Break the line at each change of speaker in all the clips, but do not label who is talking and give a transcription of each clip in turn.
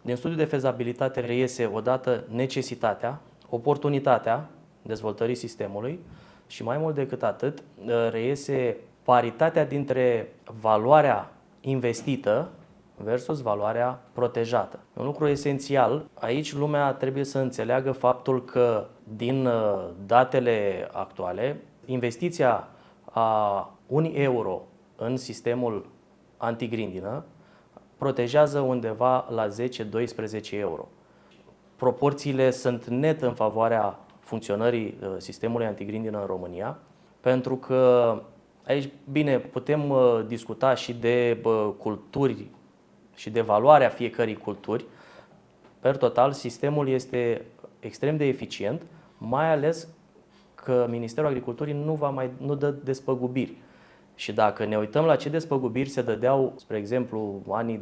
Din studiul de fezabilitate reiese odată necesitatea, oportunitatea dezvoltării sistemului și mai mult decât atât reiese paritatea dintre valoarea investită versus valoarea protejată. Un lucru esențial, aici lumea trebuie să înțeleagă faptul că din datele actuale, investiția a 1 euro în sistemul antigrindină protejează undeva la 10-12 euro. Proporțiile sunt net în favoarea funcționării sistemului antigrindină în România, pentru că aici, bine, putem discuta și de culturi și de valoarea fiecărei culturi. Per total, sistemul este extrem de eficient, mai ales că Ministerul Agriculturii nu dă despăgubiri. Și dacă ne uităm la ce despăgubiri se dădeau, spre exemplu, anii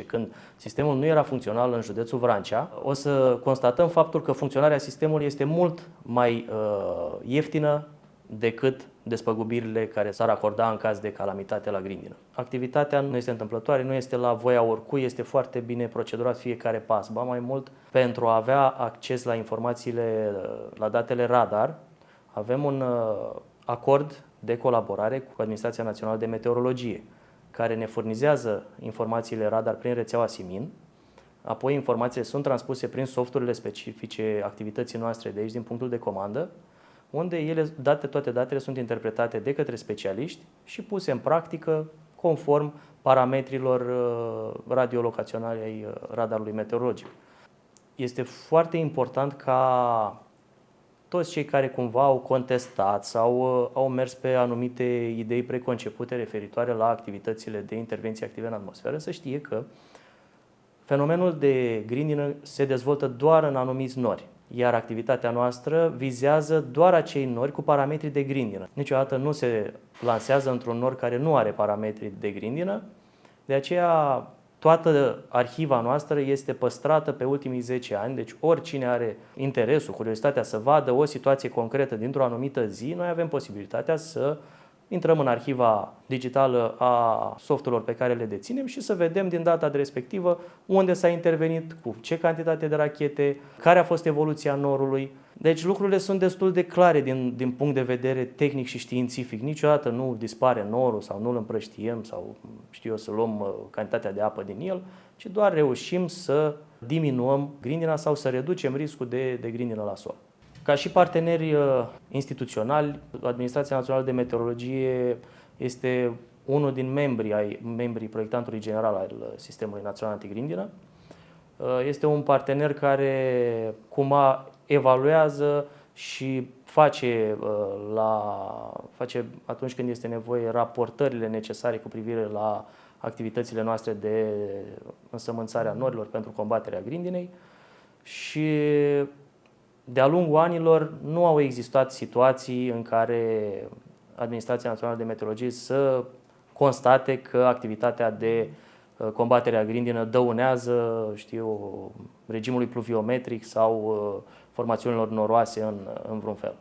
2010-2015, când sistemul nu era funcțional în județul Vrancea, o să constatăm faptul că funcționarea sistemului este mult mai ieftină decât despăgubirile care s-ar acorda în caz de calamitate la grindină. Activitatea nu este întâmplătoare, nu este la voia oricui, este foarte bine procedurat fiecare pas. Ba mai mult, pentru a avea acces la informațiile, la datele radar, avem un acord de colaborare cu Administrația Națională de Meteorologie, care ne furnizează informațiile radar prin rețeaua SIMIN. Apoi informațiile sunt transpuse prin softurile specifice activității noastre de aici, din punctul de comandă, unde toate datele sunt interpretate de către specialiști și puse în practică conform parametrilor radiolocaționali ai radarului meteorologic. Este foarte important ca toți cei care cumva au contestat sau au mers pe anumite idei preconcepute referitoare la activitățile de intervenție active în atmosferă să știe că fenomenul de grindină se dezvoltă doar în anumiți nori, iar activitatea noastră vizează doar acei nori cu parametri de grindină. Niciodată nu se lansează într-un nor care nu are parametri de grindină, de aceea toată arhiva noastră este păstrată pe ultimii 10 ani, deci oricine are interesul, curiozitatea să vadă o situație concretă dintr-o anumită zi, noi avem posibilitatea să intrăm în arhiva digitală a softurilor pe care le deținem și să vedem din data respectivă unde s-a intervenit, cu ce cantitate de rachete, care a fost evoluția norului. Deci lucrurile sunt destul de clare din punct de vedere tehnic și științific. Niciodată nu dispare norul sau nu îl împrăștiem sau să luăm cantitatea de apă din el, ci doar reușim să diminuăm grindina sau să reducem riscul de grindină la sol. Ca și parteneri instituționali, Administrația Națională de Meteorologie este unul din membrii proiectantului general al Sistemului Național Antigrindină. Este un partener care evaluează și face atunci când este nevoie raportările necesare cu privire la activitățile noastre de însămânțare a norilor pentru combaterea grindinei și de-a lungul anilor nu au existat situații în care Administrația Națională de Meteorologie să constate că activitatea de combatere a grindină dăunează, regimului pluviometric sau formațiunilor noroase în vreun fel.